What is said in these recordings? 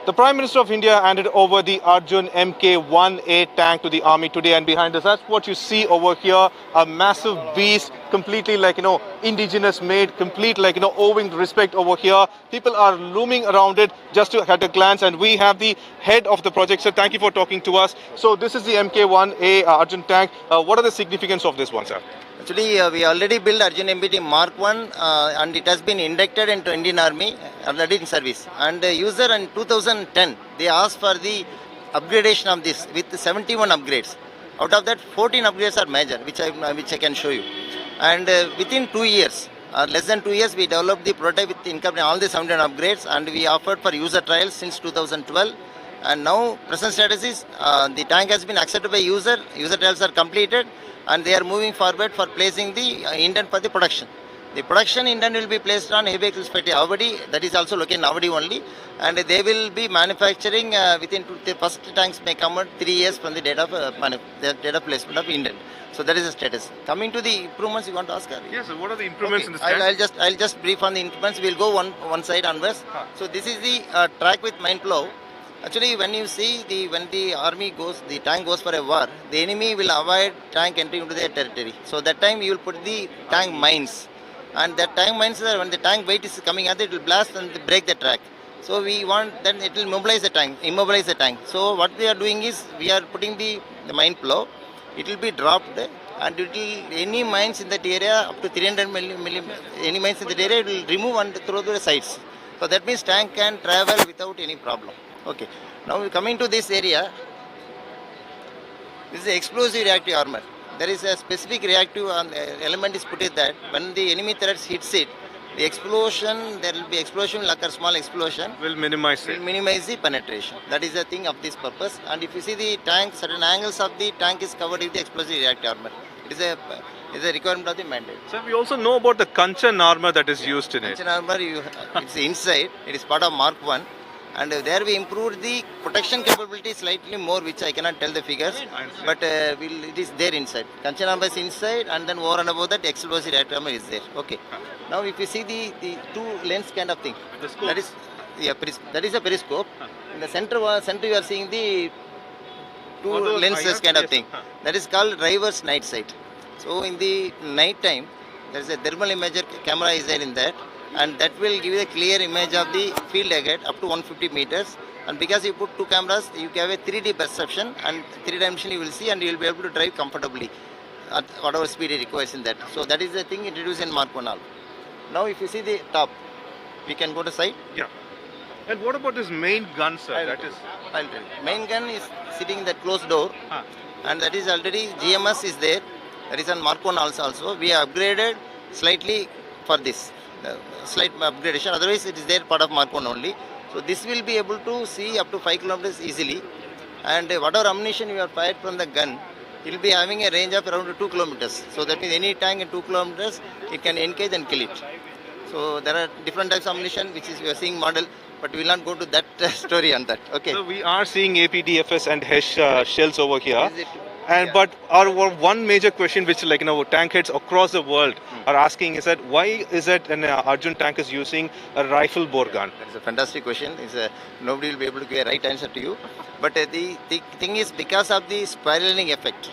The Prime Minister of India handed over the Arjun Mk1A tank to the army today, and behind us, that's what you see over here, a massive beast, completely indigenous made, complete owing respect over here. People are looming around it just to at a glance, and we have the head of the project. So thank you for talking to us. So this is the Mk1A Arjun tank. What are the significance of this one, sir? Actually, we already built Arjun MBT Mark 1 and it has been inducted into Indian Army, already in service. And user in 2010, they asked for the upgradation of this with 71 upgrades. Out of that, 14 upgrades are major, which I can show you. And within 2 years, less than 2 years, we developed the prototype with incorporating all the 71 upgrades, and we offered for user trials since 2012. And now, present status is the tank has been accepted by user trials are completed, and they are moving forward for placing the intent for the production. The production intent will be placed on heavy vehicles factory Avadi, that is also located in Avadi only, and they will be manufacturing within the first tanks may come out 3 years from the date of placement of intent. So that is the status. Coming to the improvements, you want to ask her? Yes, sir. What are the improvements in this tank? I'll just brief on the improvements. We'll go one side onwards. So this is the track with mine plow. Actually, when you see when the army goes, the tank goes for a war, the enemy will avoid tank entering into their territory. So that time you will put the tank mines, and that tank mines, when the tank weight is coming out, it will blast and break the track. So we want, then it will immobilize the tank. So what we are doing is we are putting the mine plow. It will be dropped, and it will any mines in that area up to 300 millimeters, any mines in that area, it will remove and throw to the sides. So that means tank can travel without any problem. Okay, now coming to this area, this is explosive reactive armor. There is a specific reactive element is put in that when the enemy threats hits it, the explosion, there will be explosion, like a small explosion, will minimize the penetration. That is the thing of this purpose. And if you see the tank, certain angles of the tank is covered with the explosive reactive armor. It is a requirement of the mandate. So we also know about the Kanchan armor that is used in it. Kanchan armor, it's inside. It is part of Mark 1. And there we improved the protection capability slightly more, which I cannot tell the figures, but it is there inside. Kanchan armor is inside, and then over and above that, explosive reactor armor is there. Okay. Now, if you see the two lens kind of thing, that is a periscope. In the center you are seeing the two lenses kind of thing. That is called driver's night sight. So in the night time, there is a thermal imager camera is there in that, and that will give you a clear image of the field ahead up to 150 meters. And because you put two cameras, you have a 3D perception, and 3-dimensional you will see, and you will be able to drive comfortably at whatever speed it requires in that. So that is the thing introduced in Mark 1 all. Now if you see the top, we can go to side. Yeah. And what about this main gun, sir? I'll tell you. Main gun is sitting in that closed door, and that is already GMS is there. That is on Mark 1 also. We have upgraded slightly for this. Slight upgradation, otherwise it is there part of Mark 1 only. So this will be able to see up to 5 kilometers easily, and whatever ammunition you have fired from the gun, it will be having a range of around 2 kilometers. So that means any tank in 2 kilometers, it can engage and kill it. So there are different types of ammunition, which is we are seeing model, but we will not go to that story on that. Okay. So we are seeing APDFS and HESH shells over here. But our one major question which tank heads across the world are asking is that why is it an Arjun tank is using a rifle bore gun? That is a fantastic question. Nobody will be able to give a right answer to you. But the thing is, because of the spiraling effect,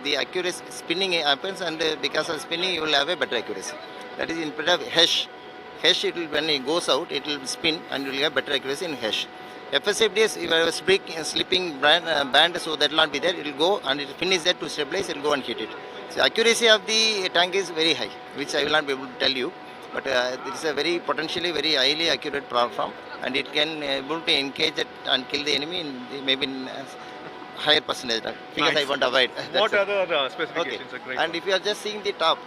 the accuracy spinning happens, and because of spinning you will have a better accuracy. That is in of HESH. HESH, when it goes out, it will spin and you will have better accuracy in HESH. FSFDS, if I have a slipping band, so that will not be there. It will go and it will finish there to stabilize, it will go and hit it. So accuracy of the tank is very high, which I will not be able to tell you. But it is a potentially very highly accurate platform, and it can able to engage it and kill the enemy maybe in higher percentage. Because I want to avoid. What other specifications are great? And if you are just seeing the top,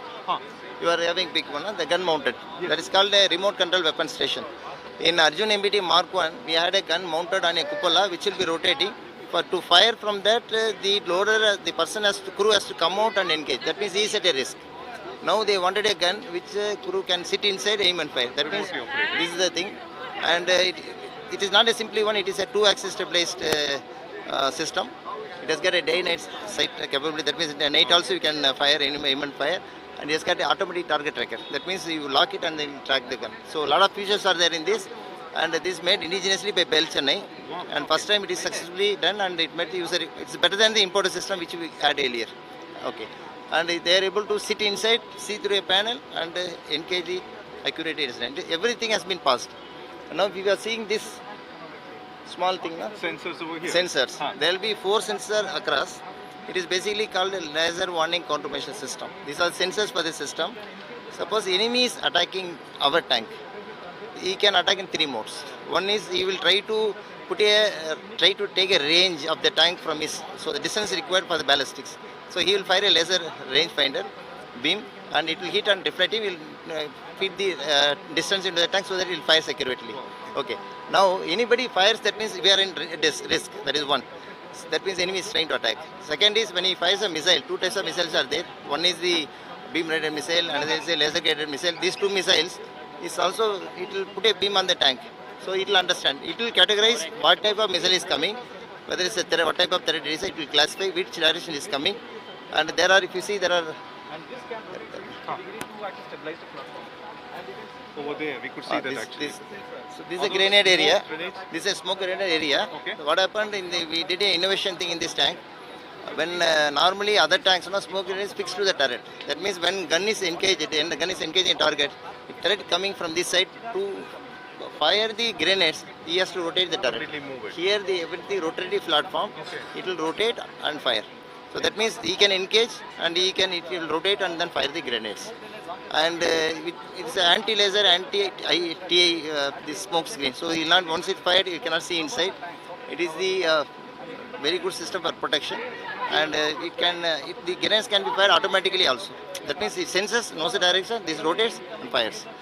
you are having big one, the gun mounted. Yes. That is called a remote control weapon station. In Arjun MBT Mark 1, we had a gun mounted on a cupola which will be rotating. To fire from that, the loader, the crew has to come out and engage. That means he is at a risk. Now they wanted a gun which crew can sit inside, aim and fire. That means this is the thing. And it is not a simply one, it is a 2-axis stabilized system. It has got a day-night sight capability. That means at night also you can fire, aim and fire. And it has got an automatic target tracker. That means you lock it and then track the gun. So a lot of features are there in this. and this made indigenously by Bell Chennai. And first time it is successfully done, and it made the user. It's better than the imported system which we had earlier. Okay, and they are able to sit inside, see through a panel, and engage the accurate instrument. Everything has been passed. Now we are seeing this small thing, no? Sensors over here. Sensors. Huh. There will be 4 sensors across. It is basically called a laser warning countermeasure system. These are sensors for the system. Suppose enemy is attacking our tank, he can attack in 3 modes. One is he will try to try to take a range of the tank from his, so the distance required for the ballistics. So he will fire a laser range finder beam, and it will hit and deflect. He will feed the distance into the tank so that it will fire accurately. Okay. Now anybody fires, that means we are in risk. That is one. That means enemy is trying to attack. Second is when he fires a missile. 2 types of missiles are there. One is the beam guided missile, another is a laser guided missile. These 2 missiles is also, it will put a beam on the tank. So it will understand. It will categorize what type of missile is coming, whether it's a threat, what type of threat it is. It will classify which direction is coming. And there are, if you see, there are. Over there, we could see that actually. So this is a grenade area. Grenades? This is a smoke grenade area. Okay. What happened we did an innovation thing in this tank. When normally other tanks, smoke grenade is fixed to the turret. That means when gun is engaged and the gun is engaged in target, if turret coming from this side to fire the grenades, he has to rotate the turret. Completely move it. Here with the rotatory platform, Okay. it will rotate and fire. So that means he can engage and it will rotate and then fire the grenades. And it's an anti-laser, anti-TI, this smoke screen. So he will not, once it fired, you cannot see inside. It is the very good system for protection, and the grenades can be fired automatically also. That means it senses, knows the direction, this rotates and fires.